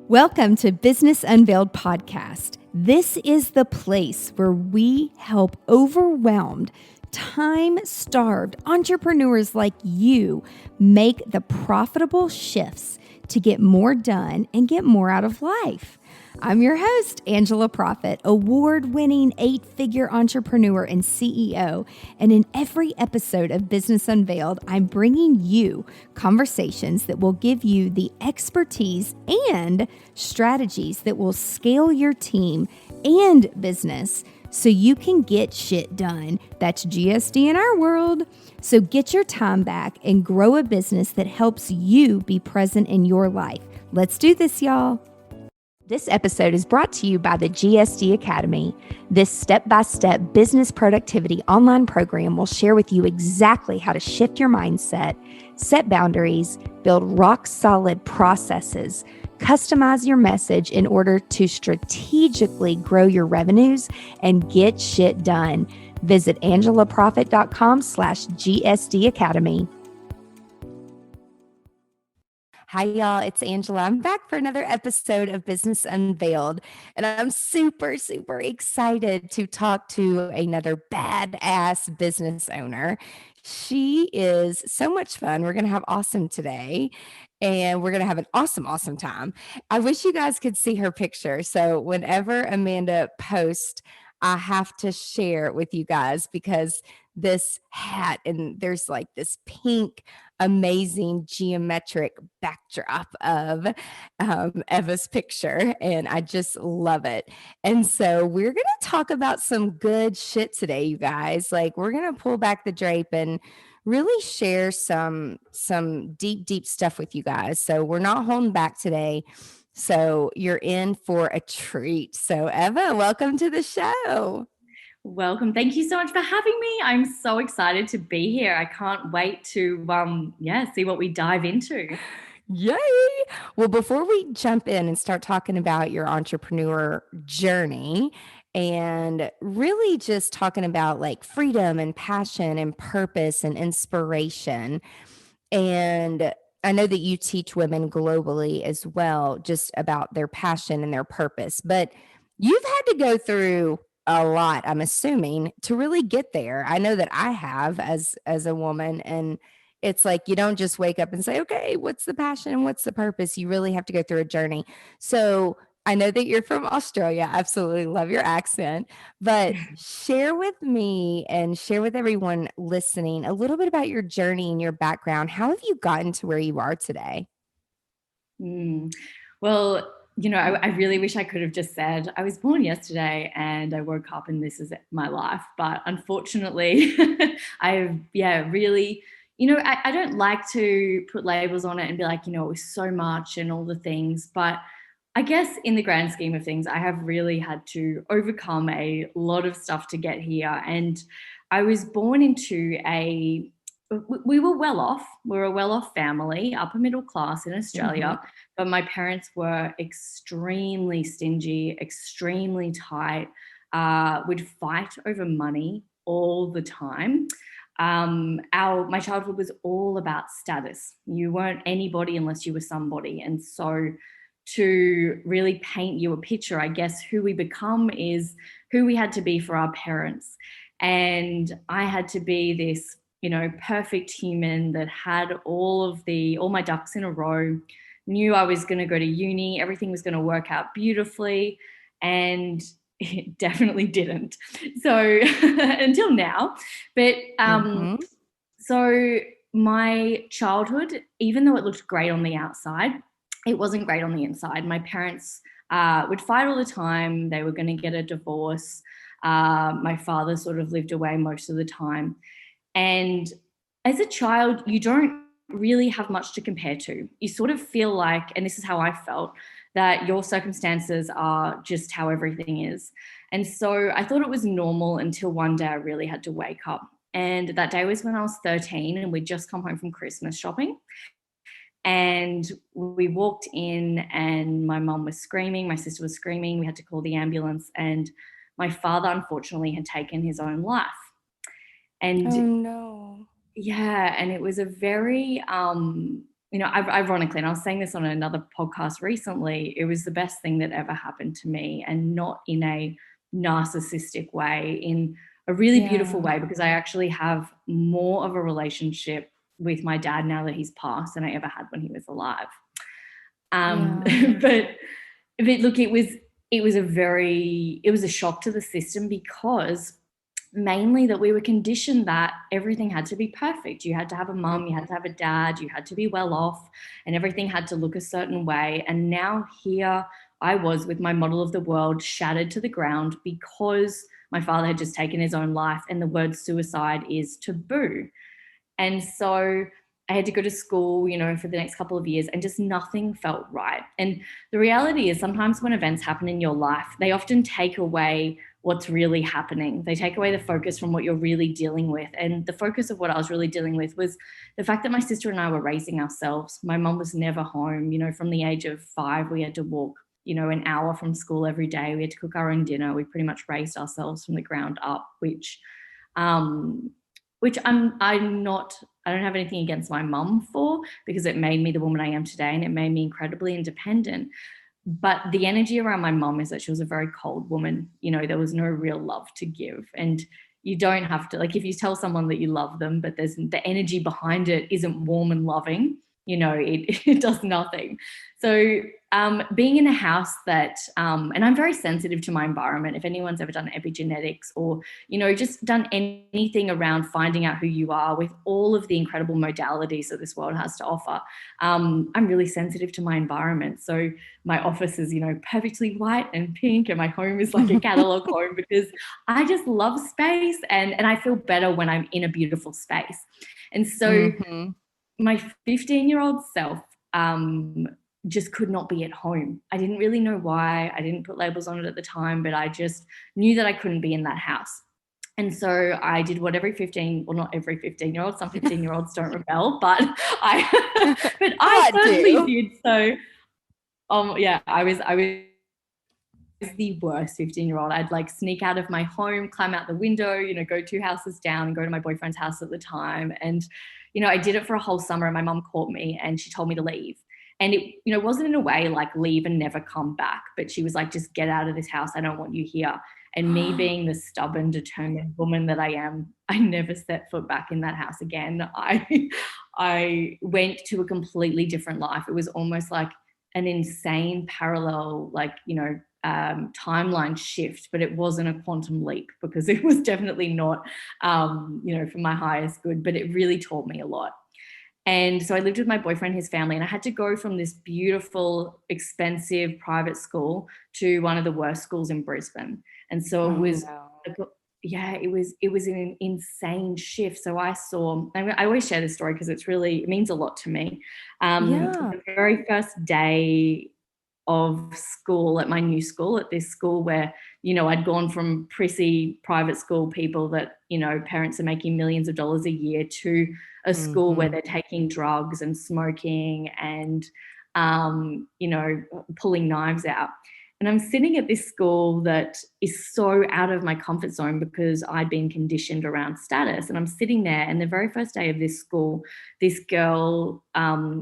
Welcome to Business Unveiled Podcast. This is the place where we help overwhelmed, time-starved entrepreneurs like you make the profitable shifts to get more done and get more out of life. I'm your host, Angela Proffitt, award-winning 8-figure entrepreneur and CEO. And in every episode of Business Unveiled, I'm bringing you conversations that will give you the expertise and strategies that will scale your team and business so you can get shit done. That's GSD in our world. So get your time back and grow a business that helps you be present in your life. Let's do this, y'all. This episode is brought to you by the GSD Academy. This step-by-step business productivity online program will share with you exactly how to shift your mindset, set boundaries, build rock-solid processes, customize your message in order to strategically grow your revenues and get shit done. Visit angelaproffitt.com/GSD Academy. Hi, y'all. It's Angela. I'm back for another episode of Business Unveiled, and I'm super, super excited to talk to another badass business owner. She is so much fun. We're going to have awesome today, and we're going to have an awesome time. I wish you guys could see her picture. So whenever Amanda posts, I have to share it with you guys because this hat and there's like this pink amazing geometric backdrop of Eva's picture, and I just love it. And so we're going to talk about some good shit today, you guys. Like, we're going to pull back the drape and really share some deep stuff with you guys. So we're not holding back today. So you're in for a treat. So Eva, welcome to the show. Welcome. Thank you so much for having me. I'm so excited to be here. I can't wait to see what we dive into. Yay! Well, before we jump in and start talking about your entrepreneur journey and really just talking about like freedom and passion and purpose and inspiration, and I know that you teach women globally as well, just about their passion and their purpose, but you've had to go through a lot, I'm assuming, to really get there. I know that I have as a woman, and it's like you don't just wake up and say, okay, what's the passion and what's the purpose? You really have to go through a journey. So I know that you're from Australia. I absolutely love your accent, but share with me and share with everyone listening a little bit about your journey and your background. How have you gotten to where you are today? Well, I really wish I could have just said I was born yesterday and I woke up and this is my life. But unfortunately, I don't like to put labels on it and be like, it was so much and all the things. But I guess in the grand scheme of things, I have really had to overcome a lot of stuff to get here. And I was born into we were well off. We were a well-off family, upper middle class in Australia, but my parents were extremely stingy, extremely tight, would fight over money all the time. My childhood was all about status. You weren't anybody unless you were somebody. And so to really paint you a picture, I guess who we become is who we had to be for our parents. And I had to be this perfect human that had all my ducks in a row, knew I was going to go to uni, everything was going to work out beautifully, and it definitely didn't. So until now, but so my childhood, even though it looked great on the outside, it wasn't great on the inside. My parents would fight all the time. They were going to get a divorce. My father sort of lived away most of the time. And as a child, you don't really have much to compare to. You sort of feel like, and this is how I felt, that your circumstances are just how everything is. And so I thought it was normal until one day I really had to wake up. And that day was when I was 13 and we'd just come home from Christmas shopping. And we walked in and my mum was screaming, my sister was screaming, we had to call the ambulance, and my father unfortunately had taken his own life. And oh no. yeah, and it was a very, ironically, and I was saying this on another podcast recently, it was the best thing that ever happened to me, and not in a narcissistic way, in a really beautiful way, because I actually have more of a relationship with my dad now that he's passed than I ever had when he was alive. But look, it was a shock to the system, because mainly that we were conditioned that everything had to be perfect. You had to have a mum, you had to have a dad, you had to be well off, and everything had to look a certain way. And now here I was with my model of the world shattered to the ground because my father had just taken his own life, and the word suicide is taboo. And so I had to go to school, for the next couple of years, and just nothing felt right. And the reality is, sometimes when events happen in your life, they often take away what's really happening. They take away the focus from what you're really dealing with. And the focus of what I was really dealing with was the fact that my sister and I were raising ourselves. My mom was never home. From the age of 5, we had to walk, an hour from school every day. We had to cook our own dinner. We pretty much raised ourselves from the ground up, um, which I'm not, I don't have anything against my mum for, because it made me the woman I am today, and it made me incredibly independent. But the energy around my mum is that she was a very cold woman. There was no real love to give. And you don't have to, like, if you tell someone that you love them, but there's the energy behind it isn't warm and loving, it does nothing. So being in a house that, and I'm very sensitive to my environment. If anyone's ever done epigenetics, or, just done anything around finding out who you are with all of the incredible modalities that this world has to offer, I'm really sensitive to my environment. So my office is, perfectly white and pink, and my home is like a catalog home, because I just love space, and I feel better when I'm in a beautiful space. And so my 15-year-old self just could not be at home. I didn't really know why. I didn't put labels on it at the time, but I just knew that I couldn't be in that house. And so I did what every 15, well, not every 15-year-old, some 15-year-olds don't rebel, but I certainly did. So, I was the worst 15-year-old. I'd like sneak out of my home, climb out the window, go 2 houses down and go to my boyfriend's house at the time. And, I did it for a whole summer, and my mum caught me and she told me to leave. And it, wasn't in a way like leave and never come back, but she was like, just get out of this house. I don't want you here. And me being the stubborn, determined woman that I am, I never set foot back in that house again. I went to a completely different life. It was almost like an insane parallel, timeline shift, but it wasn't a quantum leap, because it was definitely not, for my highest good, but it really taught me a lot. And so I lived with my boyfriend, his family, and I had to go from this beautiful, expensive private school to one of the worst schools in Brisbane. And so it was, it was an insane shift. So I always share this story because it means a lot to me. The very first day of school at my new school, at this school where, I'd gone from prissy private school people that, parents are making millions of dollars a year, to a school where they're taking drugs and smoking and, pulling knives out. And I'm sitting at this school that is so out of my comfort zone, because I'd been conditioned around status. And I'm sitting there, and the very first day of this school, this girl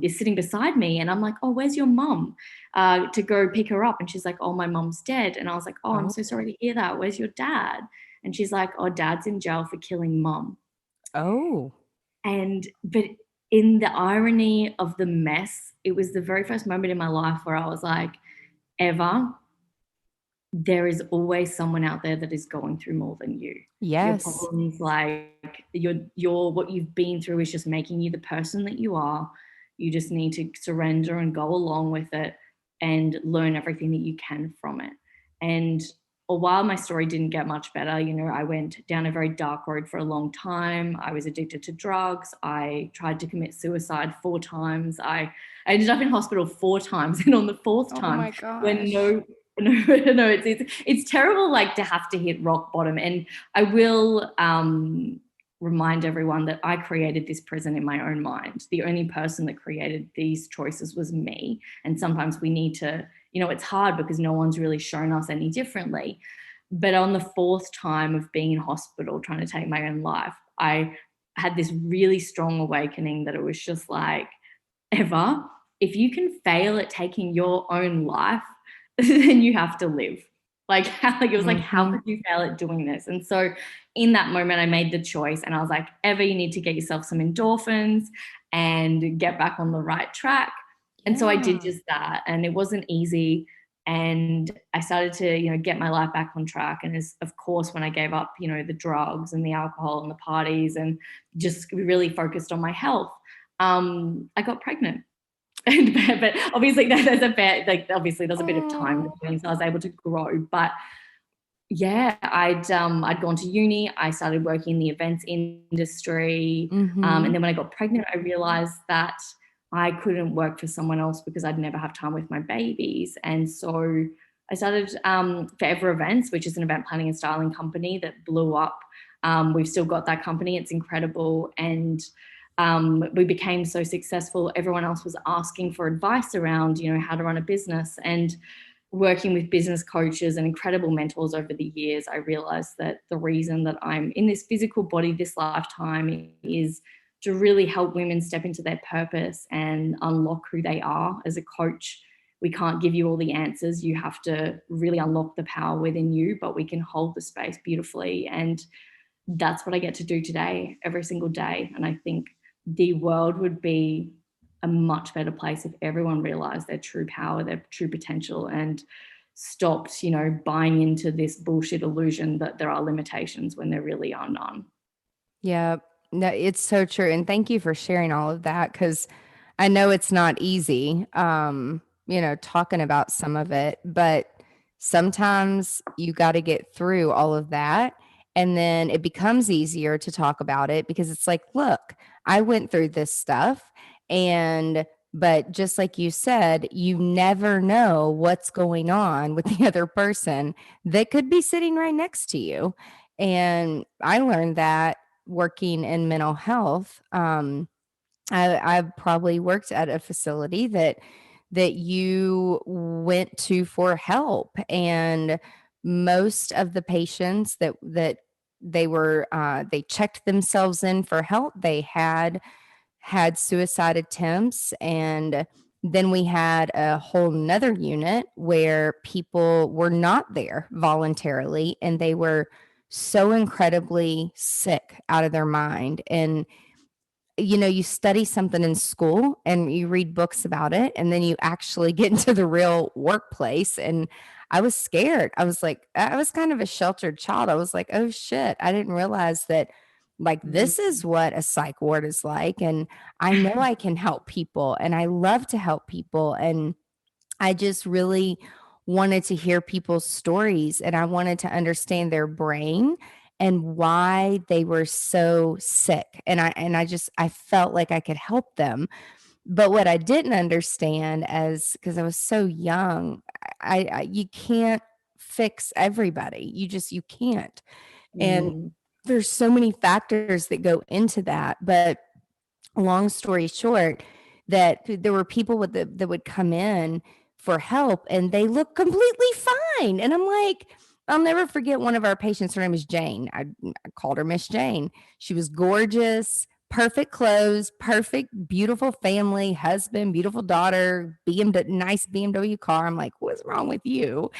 is sitting beside me, and I'm like, oh, where's your mum? To go pick her up. And she's like, oh, my mum's dead. And I was like, oh, I'm so sorry to hear that. Where's your dad? And she's like, oh, dad's in jail for killing mum. Oh. But in the irony of the mess, it was the very first moment in my life where I was like, Eva, there is always someone out there that is going through more than you. Yes. Your problems, like your what you've been through, is just making you the person that you are. You just need to surrender and go along with it and learn everything that you can from it. And while my story didn't get much better, I went down a very dark road for a long time. I was addicted to drugs. I tried to commit suicide 4 times. I ended up in hospital 4 times. And on the 4th time, when no, it's terrible, like, to have to hit rock bottom. And I will remind everyone that I created this prison in my own mind. The only person that created these choices was me. And sometimes we need to, it's hard because no one's really shown us any differently. But on the 4th time of being in hospital trying to take my own life, I had this really strong awakening that it was just like, Eva, if you can fail at taking your own life, then you have to live. Like, it was like, how could you fail at doing this? And so in that moment, I made the choice and I was like, Eva, you need to get yourself some endorphins and get back on the right track. And so I did just that. And it wasn't easy. And I started to, get my life back on track. And of course, when I gave up, the drugs and the alcohol and the parties and just really focused on my health, I got pregnant. But obviously there's a bit, obviously there's a bit of time between, so I was able to grow. But yeah, I'd gone to uni. I started working in the events industry, and then when I got pregnant, I realized that I couldn't work for someone else because I'd never have time with my babies. And so I started Forever Events, which is an event planning and styling company that blew up. We've still got that company. It's incredible. And we became so successful. Everyone else was asking for advice around, how to run a business. And working with business coaches and incredible mentors over the years, I realized that the reason that I'm in this physical body this lifetime is to really help women step into their purpose and unlock who they are. As a coach, we can't give you all the answers. You have to really unlock the power within you, but we can hold the space beautifully. And that's what I get to do today, every single day. And I think the world would be a much better place if everyone realized their true power, their true potential, and stopped, buying into this bullshit illusion that there are limitations when there really are none. Yeah, no, it's so true. And thank you for sharing all of that, because I know it's not easy, talking about some of it, but sometimes you got to get through all of that. And then it becomes easier to talk about it because it's like, look, I went through this stuff. But just like you said, you never know what's going on with the other person that could be sitting right next to you. And I learned that working in mental health. I've probably worked at a facility that you went to for help, and most of the patients that they checked themselves in for help, they had suicide attempts. And then we had a whole nother unit where people were not there voluntarily and they were so incredibly sick out of their mind. And you study something in school and you read books about it, and then you actually get into the real workplace. And I was scared. I was like, I was kind of a sheltered child. I was like, oh shit, I didn't realize that, like, this is what a psych ward is like. And I know I can help people and I love to help people. And I just really wanted to hear people's stories, and I wanted to understand their brain and why they were so sick. And I felt like I could help them. But what I didn't understand, because I was so young, you can't fix everybody. You can't. And there's so many factors that go into that. But long story short, that there were people that would come in for help and they look completely fine. And I'm like, I'll never forget one of our patients. Her name is Jane. I called her Miss Jane. She was gorgeous, perfect clothes, perfect, beautiful family, husband, beautiful daughter, nice BMW car. I'm like, what's wrong with you?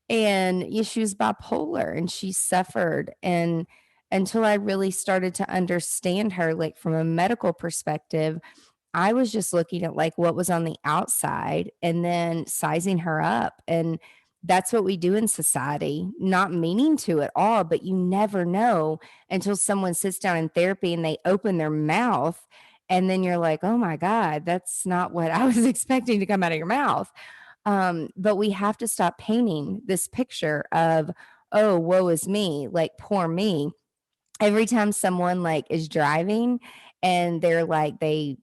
And yeah, she was bipolar and she suffered. And until I really started to understand her, like from a medical perspective, I was just looking at like what was on the outside and then sizing her up. And that's what we do in society, not meaning to at all, but you never know until someone sits down in therapy and they open their mouth. And then you're like, oh my God, that's not what I was expecting to come out of your mouth. But we have to stop painting this picture of, oh, woe is me, like poor me. Every time someone like is driving and they're like, they,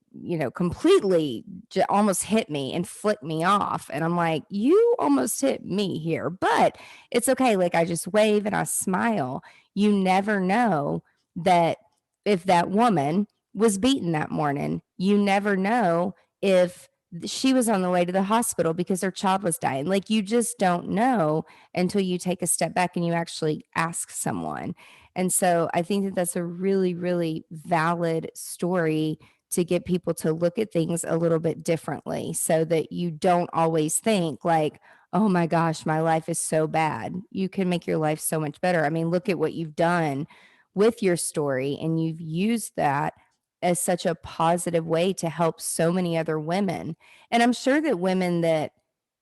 completely almost hit me and flick me off. And I'm like, you almost hit me here, but it's okay. Like I just wave and I smile. You never know that if that woman was beaten that morning, you never know if she was on the way to the hospital because her child was dying. Like you just don't know until you take a step back and you actually ask someone. And so I think that that's a really, really valid story to get people to look at things a little bit differently so that you don't always think like, oh my gosh, my life is so bad. You can make your life so much better. I mean, look at what you've done with your story, and you've used that as such a positive way to help so many other women. And I'm sure that women that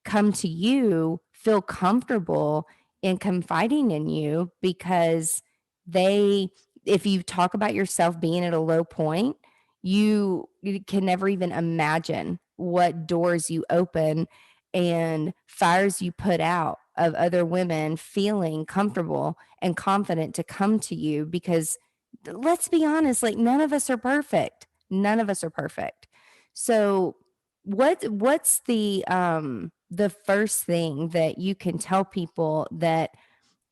come to you feel comfortable in confiding in you because they, if you talk about yourself being at a low point, you can never even imagine what doors you open and fires you put out of other women feeling comfortable and confident to come to you because let's be honest, like none of us are perfect. None of us are perfect. So what's the first thing that you can tell people that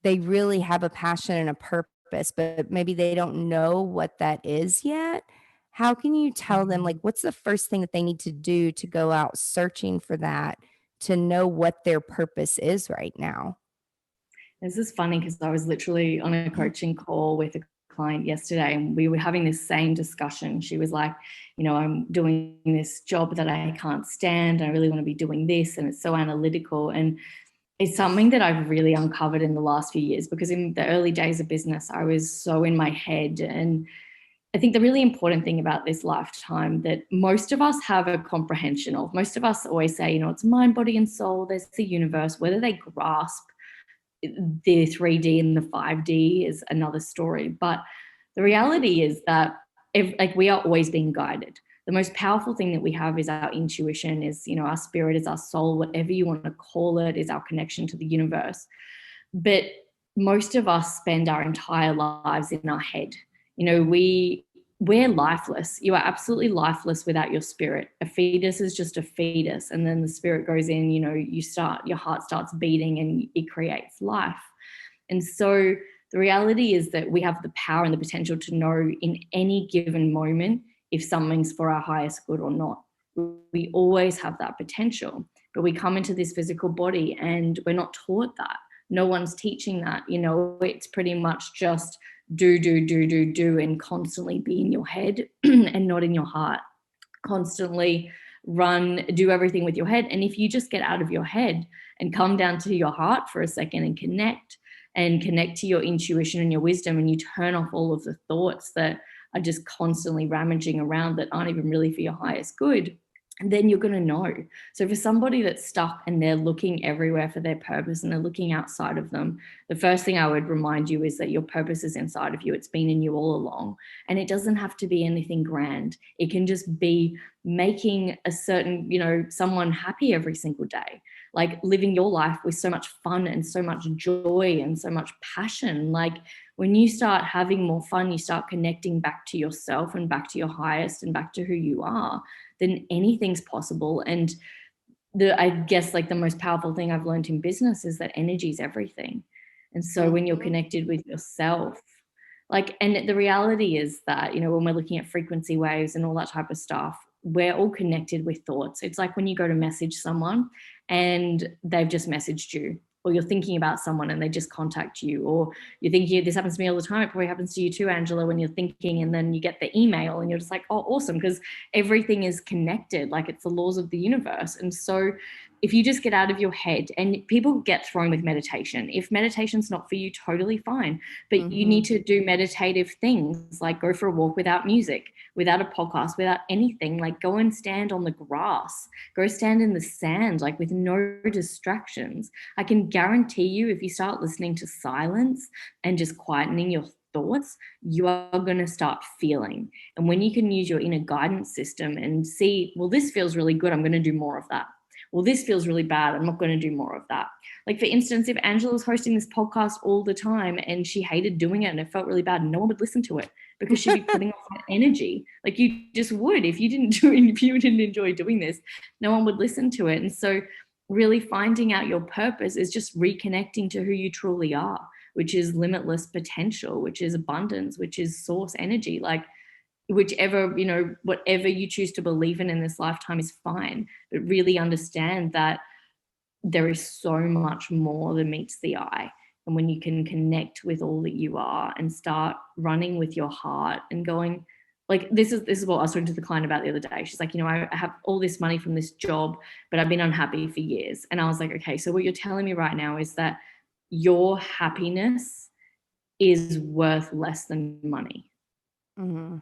they really have a passion and a purpose, but maybe they don't know what that is yet? How can you tell them, like, what's the first thing that they need to do to go out searching for that, to know what their purpose is right now? This is funny because I was literally on a coaching call with a client yesterday and we were having this same discussion. She was like, I'm doing this job that I can't stand. I really want to be doing this. And it's so analytical. And it's something that I've really uncovered in the last few years because in the early days of business, I was so in my head. And I think the really important thing about this lifetime that most of us have a comprehension of, most of us always say, it's mind, body, and soul. There's the universe. Whether they grasp the 3D and the 5D is another story. But the reality is that we are always being guided. The most powerful thing that we have is our intuition, is, our spirit, is our soul, whatever you want to call it, is our connection to the universe. But most of us spend our entire lives in our head. We're lifeless. You are absolutely lifeless without your spirit. A fetus is just a fetus. And then the spirit goes in, your heart starts beating and it creates life. And so the reality is that we have the power and the potential to know in any given moment if something's for our highest good or not. We always have that potential, but we come into this physical body and we're not taught that. No one's teaching that. It's pretty much just do, and constantly be in your head and not in your heart. Constantly do everything with your head. And if you just get out of your head and come down to your heart for a second and connect to your intuition and your wisdom, and you turn off all of the thoughts that are just constantly rummaging around that aren't even really for your highest good, then you're going to know. So for somebody that's stuck and they're looking everywhere for their purpose and they're looking outside of them, the first thing I would remind you is that your purpose is inside of you. It's been in you all along. And it doesn't have to be anything grand. It can just be making a certain, someone happy every single day. Like living your life with so much fun and so much joy and so much passion. Like when you start having more fun, you start connecting back to yourself and back to your highest and back to who you are, then anything's possible. And I guess like the most powerful thing I've learned in business is that energy is everything. And so when you're connected with yourself, and the reality is that, when we're looking at frequency waves and all that type of stuff, we're all connected with thoughts. It's like when you go to message someone and they've just messaged you, or you're thinking about someone and they just contact you, or you're thinking, this happens to me all the time. It probably happens to you too, Angela, when you're thinking and then you get the email and you're just like, oh, awesome, because everything is connected. Like it's the laws of the universe. And so if you just get out of your head, and people get thrown with meditation. If meditation's not for you, totally fine. But you need to do meditative things, like go for a walk without music, without a podcast, without anything. Like go and stand on the grass, go stand in the sand, like with no distractions. I can guarantee you, if you start listening to silence and just quietening your thoughts, you are going to start feeling. And when you can use your inner guidance system and see, well, this feels really good, I'm going to do more of that. Well, this feels really bad, I'm not going to do more of that. Like, for instance, if Angela was hosting this podcast all the time and she hated doing it and it felt really bad, no one would listen to it because she'd be putting off that energy. Like you just would. If you didn't enjoy doing this, no one would listen to it. And so really finding out your purpose is just reconnecting to who you truly are, which is limitless potential, which is abundance, which is source energy. Like, whichever, whatever you choose to believe in this lifetime is fine, but really understand that there is so much more than meets the eye. and when you can connect with all that you are and start running with your heart and going, like, this is what I was talking to the client about the other day. She's like, I have all this money from this job, but I've been unhappy for years. And I was like, okay, so what you're telling me right now is that your happiness is worth less than money. Mm-hmm.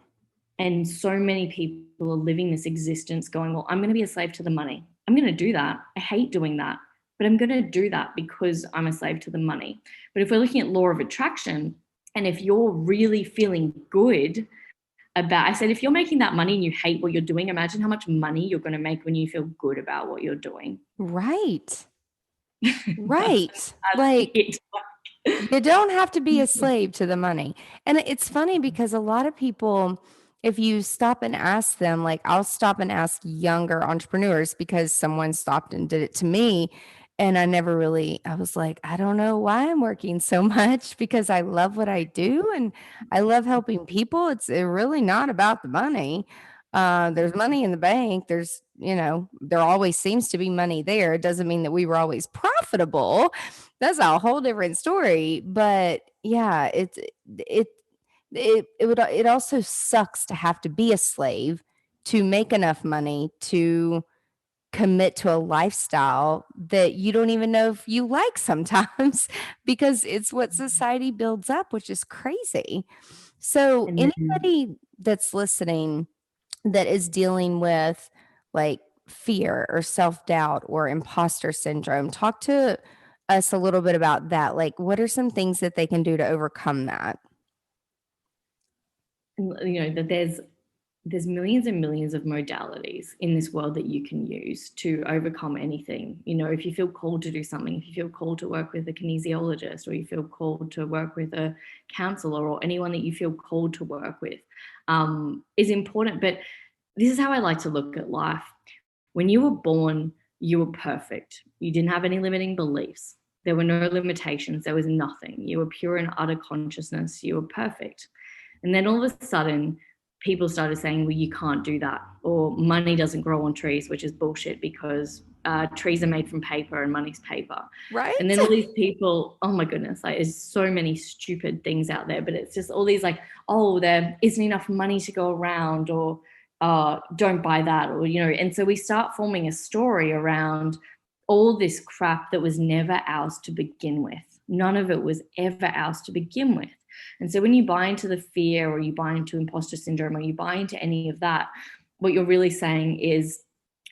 And so many people are living this existence going, well, I'm going to be a slave to the money. I'm going to do that. I hate doing that, but I'm going to do that because I'm a slave to the money. But if we're looking at law of attraction, and if you're really feeling good about, I said, if you're making that money and you hate what you're doing, imagine how much money you're going to make when you feel good about what you're doing. Right. Right. Like, it. you don't have to be a slave to the money. And it's funny because a lot of people, if you stop and ask them, like I'll stop and ask younger entrepreneurs because someone stopped and did it to me. And I was like, I don't know why I'm working so much because I love what I do and I love helping people. It's really not about the money. There's money in the bank. There always seems to be money there. It doesn't mean that we were always profitable. That's a whole different story. But yeah, it also sucks to have to be a slave to make enough money to commit to a lifestyle that you don't even know if you like sometimes because it's what society builds up, which is crazy. So anybody that's listening that is dealing with like fear or self-doubt or imposter syndrome, talk to us a little bit about that. Like, what are some things that they can do to overcome that? That there's millions and millions of modalities in this world that you can use to overcome anything. If you feel called to do something, if you feel called to work with a kinesiologist, or you feel called to work with a counselor, or anyone that you feel called to work with, is important. But this is how I like to look at life. When you were born, you were perfect. You didn't have any limiting beliefs. There were no limitations. There was nothing. You were pure and utter consciousness. You were perfect. And then all of a sudden, people started saying, well, you can't do that, or money doesn't grow on trees, which is bullshit because trees are made from paper and money's paper. Right. And then all these people, oh my goodness, like there's so many stupid things out there, but it's just all these like, oh, there isn't enough money to go around, or don't buy that, or, and so we start forming a story around all this crap that was never ours to begin with. None of it was ever ours to begin with. And so when you buy into the fear, or you buy into imposter syndrome, or you buy into any of that, what you're really saying is,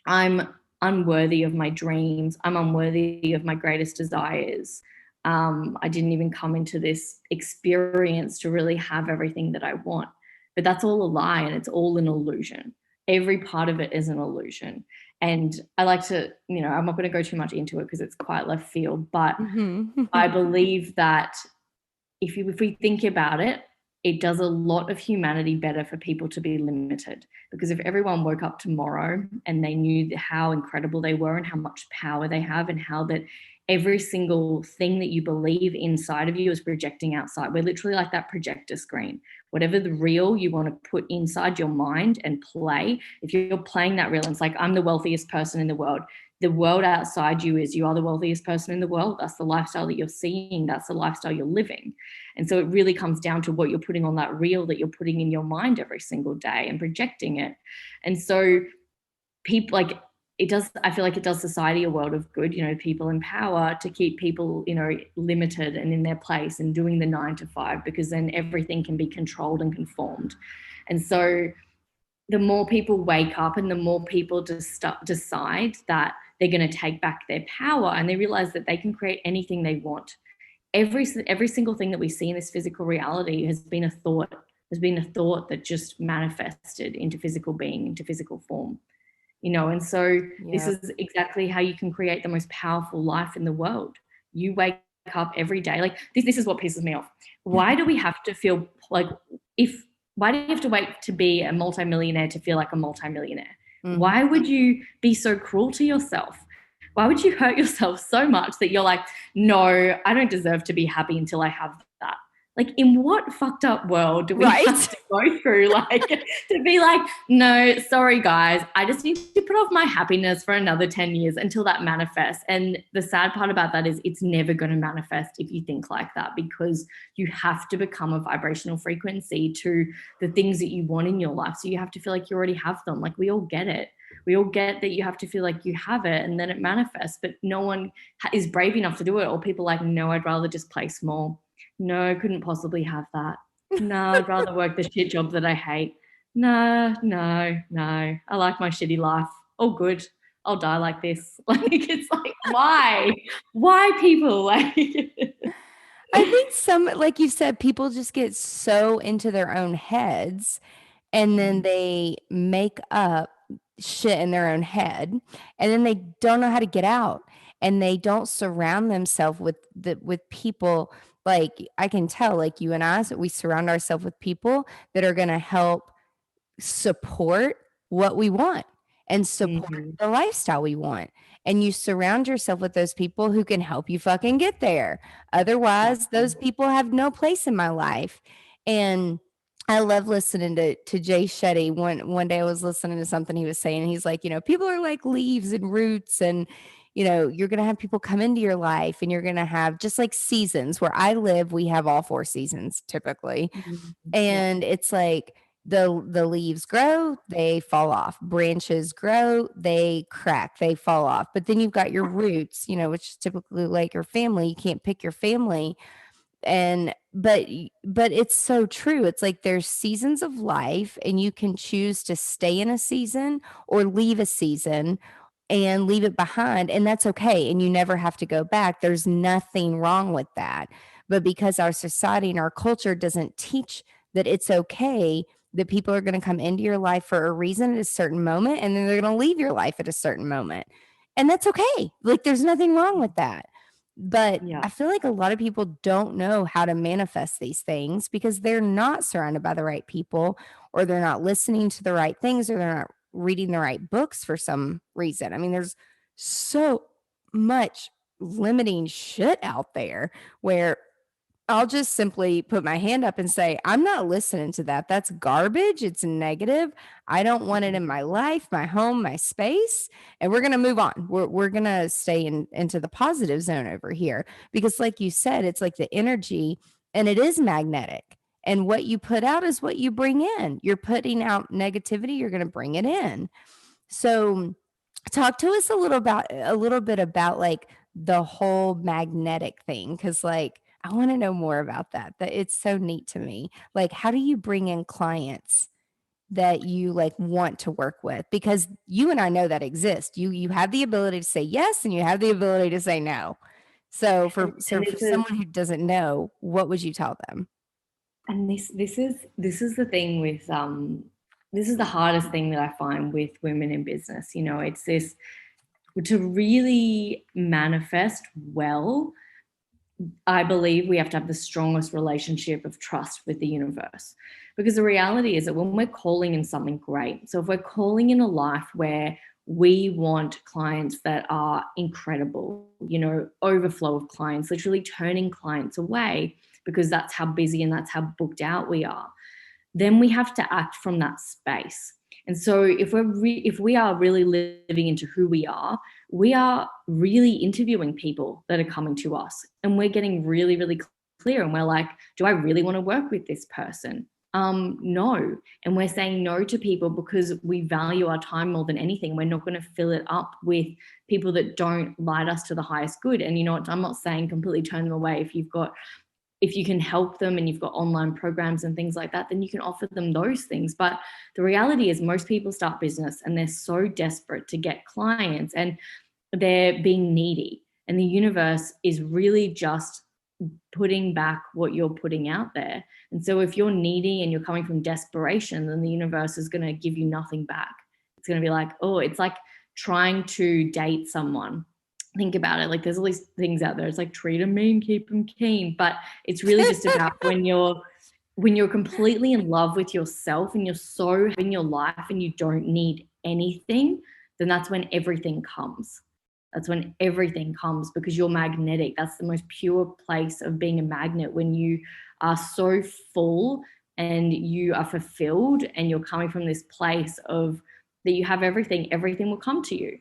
I'm unworthy of my dreams. I'm unworthy of my greatest desires. I didn't even come into this experience to really have everything that I want. But that's all a lie, and it's all an illusion. Every part of it is an illusion. And I like to, I'm not going to go too much into it because it's quite left field, but I believe that if we think about it, it does a lot of humanity better for people to be limited. Because if everyone woke up tomorrow and they knew how incredible they were and how much power they have, and how that every single thing that you believe inside of you is projecting outside. We're literally like that projector screen. Whatever the reel you want to put inside your mind and play, if you're playing that reel, and it's like, I'm the wealthiest person in the world outside you is, you are the wealthiest person in the world. That's the lifestyle that you're seeing. That's the lifestyle you're living. And so it really comes down to what you're putting on that reel that you're putting in your mind every single day and projecting it. And so people, like, I feel like it does society a world of good, people in power, to keep people, limited and in their place and doing the 9 to 5, because then everything can be controlled and conformed. And so the more people wake up and the more people decide that they're going to take back their power, and they realize that they can create anything they want. Every single thing that we see in this physical reality has been a thought that just manifested into physical being, into physical form. And so This is exactly how you can create the most powerful life in the world. You wake up every day. Like this is what pisses me off. Why do we have to feel like, why do you have to wait to be a multimillionaire to feel like a multimillionaire? Mm-hmm. Why would you be so cruel to yourself? Why would you hurt yourself so much that you're like, no, I don't deserve to be happy until I have that? Like, in what fucked up world do we Right. have to go through? Like, to be like, no, sorry, guys, I just need to put off my happiness for another 10 years until that manifests. And the sad part about that is it's never going to manifest if you think like that, because you have to become a vibrational frequency to the things that you want in your life. So you have to feel like you already have them. Like, we all get it. We all get that you have to feel like you have it and then it manifests, but no one is brave enough to do it. Or people are like, no, I'd rather just play small. No, couldn't possibly have that. No, I'd rather work the shit job that I hate. No. I like my shitty life. Oh, good. I'll die like this. Like, it's like, why? Why people? Like, I think some, like you said, people just get so into their own heads and then they make up shit in their own head and then they don't know how to get out and they don't surround themselves with people. Like I can tell, like you and I, so we surround ourselves with people that are going to help support what we want and support the lifestyle we want. And you surround yourself with those people who can help you fucking get there. Otherwise, those people have no place in my life. And I love listening to Jay Shetty. One day I was listening to something he was saying, and he's like, people are like leaves and roots, and you're gonna have people come into your life, and you're gonna have just like seasons. Where I live, we have all 4 seasons typically, and it's like the leaves grow, they fall off. Branches grow, they crack, they fall off. But then you've got your roots, which is typically like your family. You can't pick your family. And but it's so true. It's like there's seasons of life and you can choose to stay in a season or leave a season and leave it behind, and that's okay, and you never have to go back. There's nothing wrong with that. But because our society and our culture doesn't teach that it's okay, that people are going to come into your life for a reason at a certain moment and then they're going to leave your life at a certain moment, and that's okay. Like there's nothing wrong with that. But I feel like a lot of people don't know how to manifest these things because they're not surrounded by the right people, or they're not listening to the right things, or they're not reading the right books for some reason. I mean, there's so much limiting shit out there where I'll just simply put my hand up and say, I'm not listening to that. That's garbage. It's negative. I don't want it in my life, my home, my space. And we're going to move on. We're going to stay into the positive zone over here. Because like you said, it's like the energy, and it is magnetic. And what you put out is what you bring in. You're putting out negativity, you're going to bring it in. So talk to us a little bit about like the whole magnetic thing. Cause like, I want to know more about that. That it's so neat to me. Like, how do you bring in clients that you like want to work with? Because you and I know that exist. You have the ability to say yes, and you have the ability to say no. So for someone who doesn't know, what would you tell them? And this is the thing with this is the hardest thing that I find with women in business. It's this, to really manifest well, I believe we have to have the strongest relationship of trust with the universe. Because the reality is that when we're calling in something great, so if we're calling in a life where we want clients that are incredible, overflow of clients, literally turning clients away because that's how busy and that's how booked out we are, then we have to act from that space. And so if we are really living into who we are really interviewing people that are coming to us, and we're getting really, really clear, and we're like, do I really want to work with this person? No. And we're saying no to people because we value our time more than anything. We're not going to fill it up with people that don't light us to the highest good. And I'm not saying completely turn them away. If you can help them and you've got online programs and things like that, then you can offer them those things. But the reality is most people start business and they're so desperate to get clients and they're being needy. And the universe is really just putting back what you're putting out there. And so if you're needy and you're coming from desperation, then the universe is going to give you nothing back. It's going to be like, oh, it's like trying to date someone. Think about it. Like there's all these things out there. It's like treat them mean, keep them keen. But it's really just about when you're completely in love with yourself and you're so in your life and you don't need anything, then that's when everything comes. That's when everything comes because you're magnetic. That's the most pure place of being a magnet, when you are so full and you are fulfilled and you're coming from this place of that you have everything will come to you.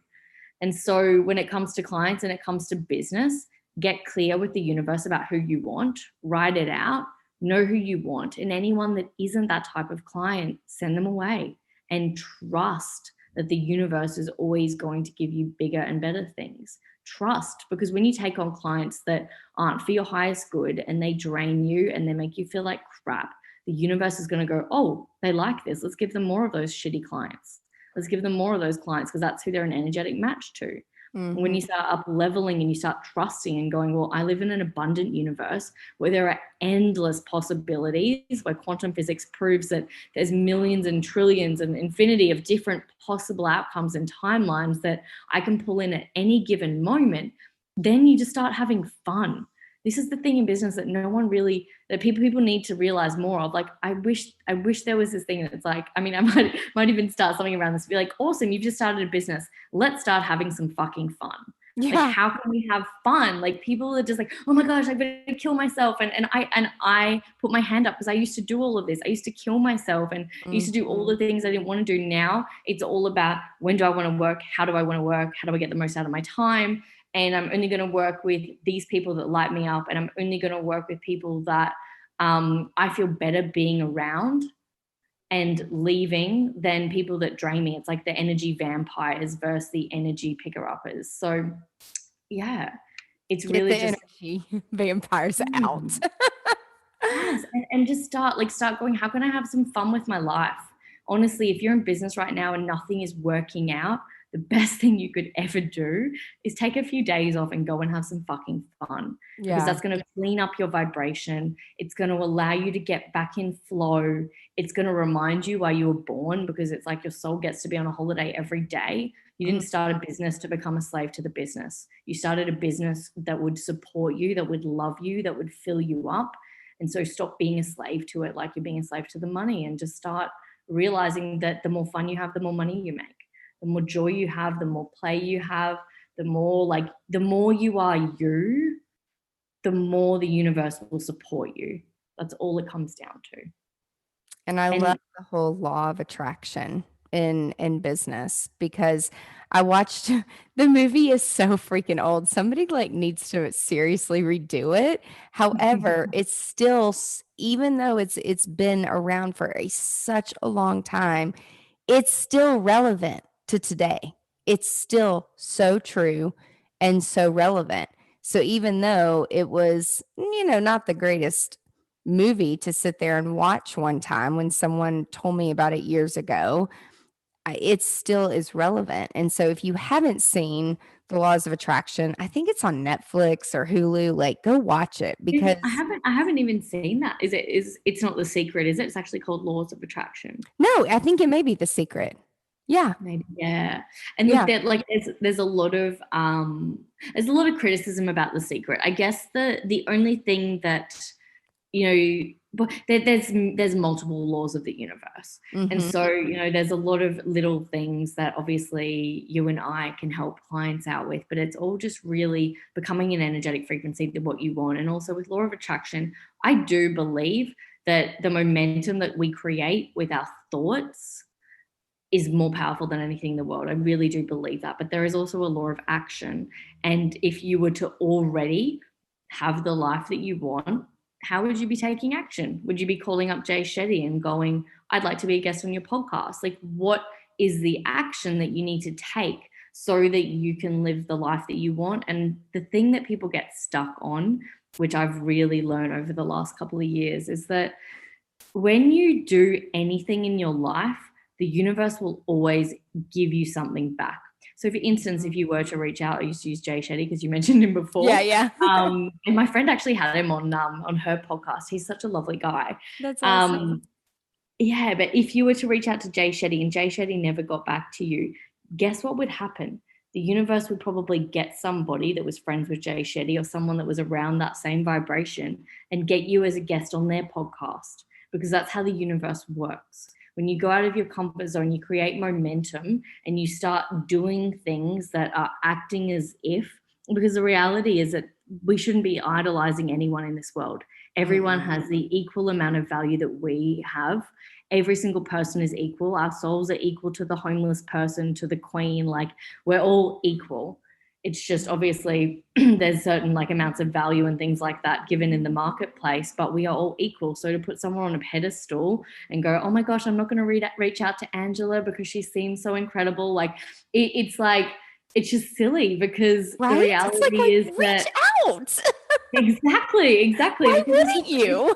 And so when it comes to clients and it comes to business, get clear with the universe about who you want, write it out, know who you want. And anyone that isn't that type of client, send them away and trust that the universe is always going to give you bigger and better things. Trust, because when you take on clients that aren't for your highest good and they drain you and they make you feel like crap, the universe is going to go, oh, they like this. Let's give them more of those shitty clients. Let's give them more of those clients because that's who they're an energetic match to. Mm-hmm. When you start up leveling and you start trusting and going, well, I live in an abundant universe where there are endless possibilities, where quantum physics proves that there's millions and trillions and infinity of different possible outcomes and timelines that I can pull in at any given moment, then you just start having fun. This is the thing in business that no one really, that people need to realize more of. Like, I wish there was this thing that's like, I mean, I might even start something around this, be like, awesome, you've just started a business. Let's start having some fucking fun. Yeah. Like, how can we have fun? Like, people are just like, oh my gosh, I'm going to kill myself. And I put my hand up because I used to do all of this. I used to kill myself and used to do all the things I didn't want to do. Now it's all about, when do I want to work? How do I want to work? How do I get the most out of my time? And I'm only going to work with these people that light me up. And I'm only going to work with people that I feel better being around and leaving than people that drain me. It's like the energy vampires versus the energy picker-uppers. So, yeah, it's really the just energy vampires out. Yes, and just start going, how can I have some fun with my life? Honestly, if you're in business right now and nothing is working out, the best thing you could ever do is take a few days off and go and have some fucking fun. Yeah. Because that's going to clean up your vibration. It's going to allow you to get back in flow. It's going to remind you why you were born, because it's like your soul gets to be on a holiday every day. You didn't start a business to become a slave to the business. You started a business that would support you, that would love you, that would fill you up. And so stop being a slave to it like you're being a slave to the money, and just start realizing that the more fun you have, the more money you make. The more joy you have, the more play you have, the more you are you, the more the universe will support you. That's all it comes down to. And I love the whole law of attraction in business, because I watched the movie is so freaking old. Somebody needs to seriously redo it. However, it's still, even though it's been around for such a long time, it's still relevant to today. It's still so true and so relevant. So even though it was, not the greatest movie to sit there and watch one time, when someone told me about it years ago, it still is relevant. And so if you haven't seen The Laws of Attraction, I think it's on Netflix or Hulu, go watch it, because I haven't even seen that. It's not The Secret, is it? It's actually called Laws of Attraction. No, I think it may be The Secret. Yeah. Maybe, yeah. And look, there's a lot of criticism about The Secret. I guess the only thing that, but there's multiple laws of the universe. Mm-hmm. And so, there's a lot of little things that obviously you and I can help clients out with, but it's all just really becoming an energetic frequency to what you want. And also with Law of Attraction, I do believe that the momentum that we create with our thoughts is more powerful than anything in the world. I really do believe that. But there is also a law of action. And if you were to already have the life that you want, how would you be taking action? Would you be calling up Jay Shetty and going, I'd like to be a guest on your podcast? What is the action that you need to take so that you can live the life that you want? And the thing that people get stuck on, which I've really learned over the last couple of years, is that when you do anything in your life, the universe will always give you something back. So for instance, if you were to reach out, I used to use Jay Shetty because you mentioned him before. Yeah. And my friend actually had him on her podcast. He's such a lovely guy. That's awesome. Yeah, but if you were to reach out to Jay Shetty and Jay Shetty never got back to you, guess what would happen? The universe would probably get somebody that was friends with Jay Shetty or someone that was around that same vibration and get you as a guest on their podcast, because that's how the universe works. When you go out of your comfort zone, you create momentum and you start doing things that are acting as if, because the reality is that we shouldn't be idolizing anyone in this world. Everyone has the equal amount of value that we have. Every single person is equal. Our souls are equal to the homeless person, to the queen. Like, we're all equal. It's just obviously there's certain like amounts of value and things like that given in the marketplace, but we are all equal. So to put someone on a pedestal and go, oh my gosh, I'm not going to reach out to Angela because she seems so incredible. Like it's like, it's just silly because the reality is that out. exactly. Why wouldn't you?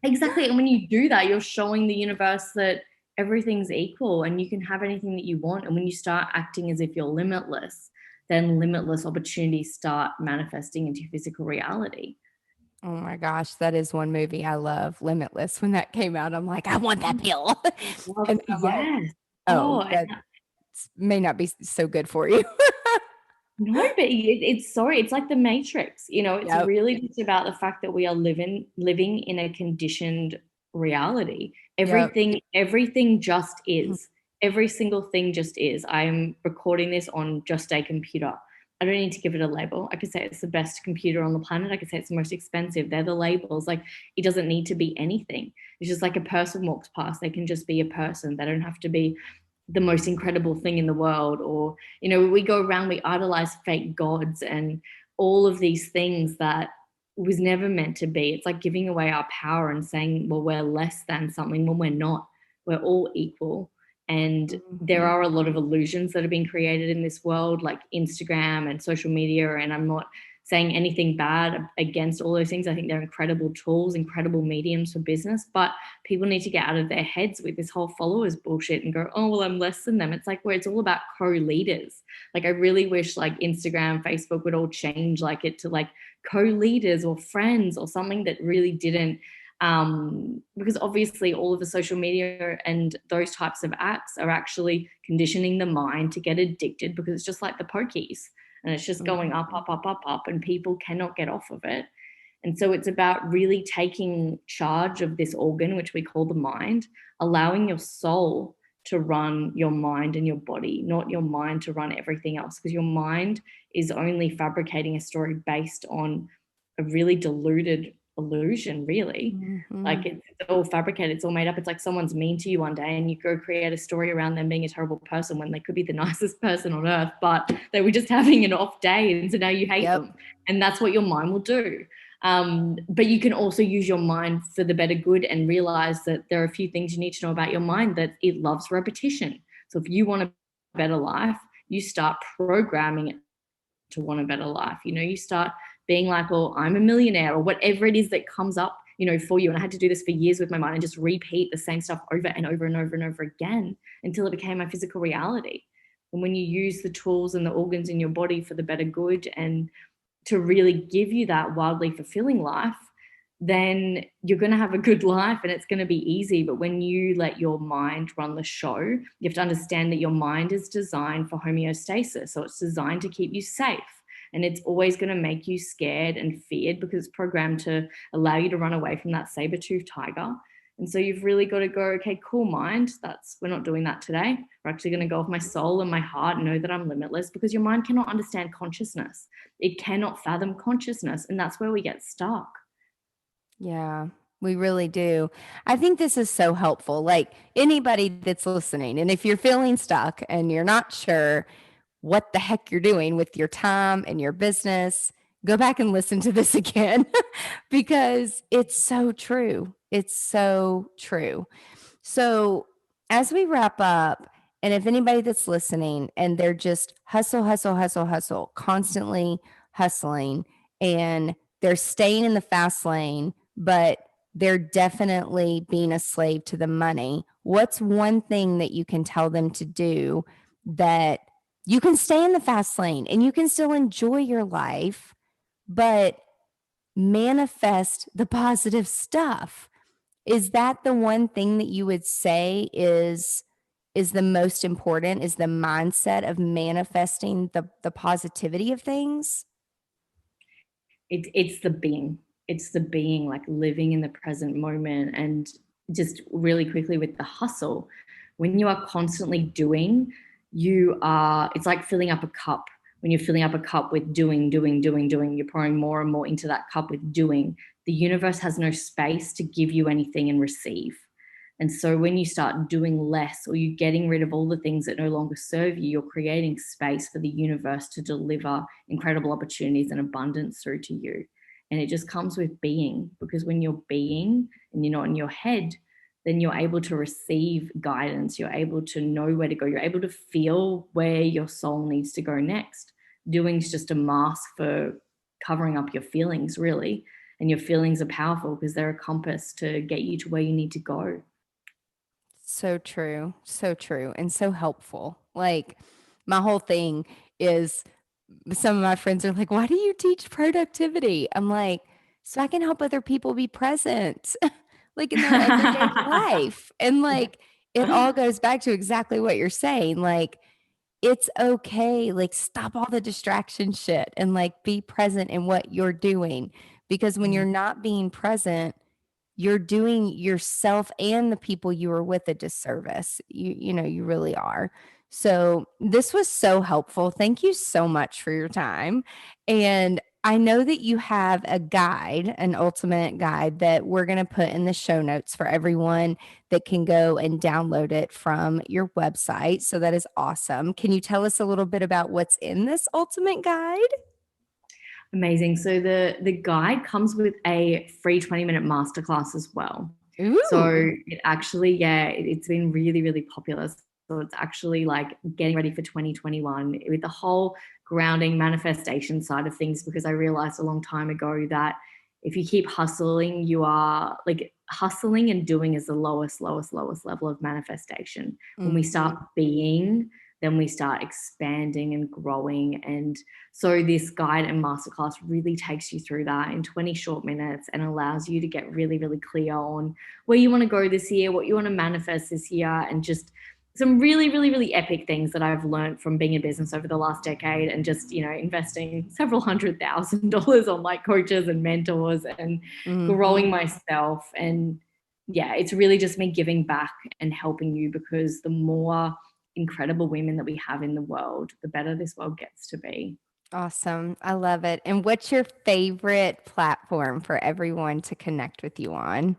Exactly. And when you do that, you're showing the universe that everything's equal and you can have anything that you want. And when you start acting as if you're limitless, then limitless opportunities start manifesting into physical reality. Oh my gosh, that is one movie I love, Limitless. When that came out, I'm like, I want that pill. And I'm like, Yes. that may not be so good for you. No, but it's like the Matrix, it's really just about the fact that we are living in a conditioned reality. Everything just is. Every single thing just is. I'm recording this on just a computer. I don't need to give it a label. I could say it's the best computer on the planet. I could say it's the most expensive. They're the labels. Like, it doesn't need to be anything. It's just like a person walks past. They can just be a person. They don't have to be the most incredible thing in the world. Or, we go around, we idolize fake gods and all of these things that was never meant to be. It's like giving away our power and saying, well, we're less than something when we're not. We're all equal. And there are a lot of illusions that have been created in this world, like Instagram and social media. And I'm not saying anything bad against all those things. I think they're incredible tools, incredible mediums for business, but people need to get out of their heads with this whole followers bullshit and go, oh, well, I'm less than them. It's like, where it's all about co-leaders. Like, I really wish like Instagram, Facebook would all change like it to like co-leaders or friends or something that really didn't, because obviously all of the social media and those types of apps are actually conditioning the mind to get addicted, because it's just like the pokies. And it's just going up, up, up, up, up, and people cannot get off of it. And so it's about really taking charge of this organ, which we call the mind, allowing your soul to run your mind and your body, not your mind to run everything else, because your mind is only fabricating a story based on a really deluded illusion, really. Like, it's all fabricated, it's all made up. It's like someone's mean to you one day and you go create a story around them being a terrible person when they could be the nicest person on earth, but they were just having an off day, and so now you hate them. And that's what your mind will do. But you can also use your mind for the better good and realize that there are a few things you need to know about your mind, that it loves repetition. So if you want a better life, you start programming it to want a better life. You start being like, well, I'm a millionaire, or whatever it is that comes up, for you. And I had to do this for years with my mind and just repeat the same stuff over and over and over and over again until it became my physical reality. And when you use the tools and the organs in your body for the better good and to really give you that wildly fulfilling life, then you're going to have a good life and it's going to be easy. But when you let your mind run the show, you have to understand that your mind is designed for homeostasis. So it's designed to keep you safe. And it's always going to make you scared and feared because it's programmed to allow you to run away from that saber-toothed tiger. And so you've really got to go, okay, cool, mind, we're not doing that today. We're actually going to go with my soul and my heart and know that I'm limitless, because your mind cannot understand consciousness. It cannot fathom consciousness. And that's where we get stuck. Yeah, we really do. I think this is so helpful. Like, anybody that's listening, and if you're feeling stuck and you're not sure what the heck you're doing with your time and your business, go back and listen to this again because it's so true. It's so true. So, as we wrap up, and if anybody that's listening and they're just hustle, hustle, hustle, hustle, constantly hustling, and they're staying in the fast lane, but they're definitely being a slave to the money, what's one thing that you can tell them to do that you can stay in the fast lane and you can still enjoy your life, but manifest the positive stuff? Is that the one thing that you would say is the most important, is the mindset of manifesting the positivity of things? It's the being, like living in the present moment. And just really quickly with the hustle, when you are constantly doing, it's like filling up a cup. When you're filling up a cup with doing, you're pouring more and more into that cup with doing. the universe has no space to give you anything and receive. And so when you start doing less, or you're getting rid of all the things that no longer serve you, you're creating space for the universe to deliver incredible opportunities and abundance through to you. And it just comes with being, because when you're being and you're not in your head, then you're able to receive guidance. You're able to know where to go. You're able to feel where your soul needs to go next. Doing is just a mask for covering up your feelings, really. And your feelings are powerful because they're a compass to get you to where you need to go. So true. So true. And so helpful. Like, my whole thing is, some of my friends are like, why do you teach productivity? I'm like, so I can help other people be present, like in their everyday life. And like, it all goes back to exactly what you're saying. Like, it's okay. Like, stop all the distraction shit and like be present in what you're doing. Because when you're not being present, you're doing yourself and the people you are with a disservice. You really are. So this was so helpful. Thank you so much for your time. And I know that you have a guide, an ultimate guide that we're going to put in the show notes for everyone that can go and download it from your website. So that is awesome. Can you tell us a little bit about what's in this ultimate guide? Amazing. So the guide comes with a free 20-minute masterclass as well. Ooh. So it actually, it's been really, really popular. So it's actually like getting ready for 2021 with the whole grounding manifestation side of things, because I realized a long time ago that if you keep hustling, you are like hustling and doing is the lowest level of manifestation. When we start being, then we start expanding and growing. And so this guide and masterclass really takes you through that in 20 short minutes and allows you to get really, really clear on where you want to go this year, what you want to manifest this year, and just some really, really, really epic things that I've learned from being in business over the last decade, and just, investing several $100,000 on like coaches and mentors and growing myself. And yeah, it's really just me giving back and helping you, because the more incredible women that we have in the world, the better this world gets to be. Awesome. I love it. And what's your favorite platform for everyone to connect with you on?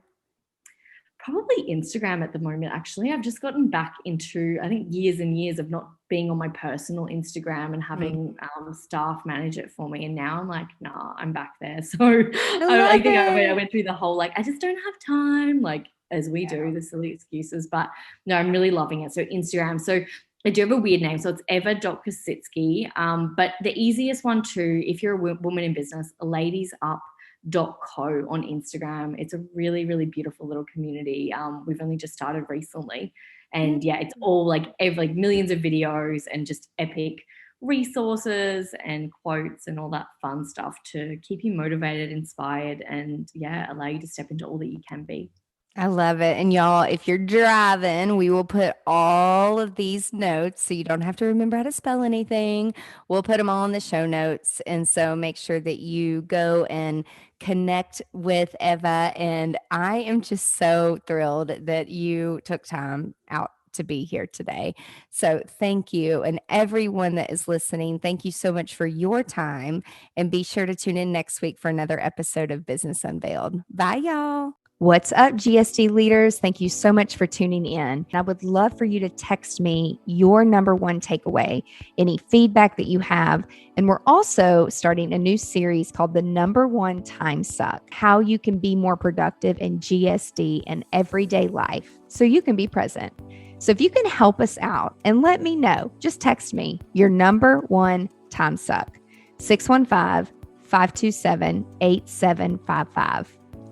Probably Instagram at the moment, actually. I've just gotten back into, I think, years and years of not being on my personal Instagram and having staff manage it for me. And now I'm like, nah, I'm back there. So I think I went through the whole, like, I just don't have time, like, as we do, the silly excuses. But no, I'm really loving it. So Instagram. So I do have a weird name. So it's Eva Kaszycki. But the easiest one too, if you're a woman in business, ladiesup.co on Instagram. It's a really, really beautiful little community. We've only just started recently. And yeah, it's all like millions of videos and just epic resources and quotes and all that fun stuff to keep you motivated, inspired, and allow you to step into all that you can be. I love it. And y'all, if you're driving, we will put all of these notes so you don't have to remember how to spell anything. We'll put them all in the show notes. And so make sure that you go and connect with Eva. And I am just so thrilled that you took time out to be here today. So thank you. And everyone that is listening, thank you so much for your time. And be sure to tune in next week for another episode of Business Unveiled. Bye, y'all. What's up, GSD leaders? Thank you so much for tuning in. I would love for you to text me your number one takeaway, any feedback that you have. And we're also starting a new series called The Number One Time Suck, how you can be more productive in GSD and everyday life so you can be present. So if you can help us out and let me know, just text me your number one time suck, 615-527-8755.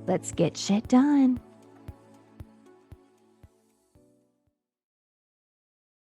Let's get shit done.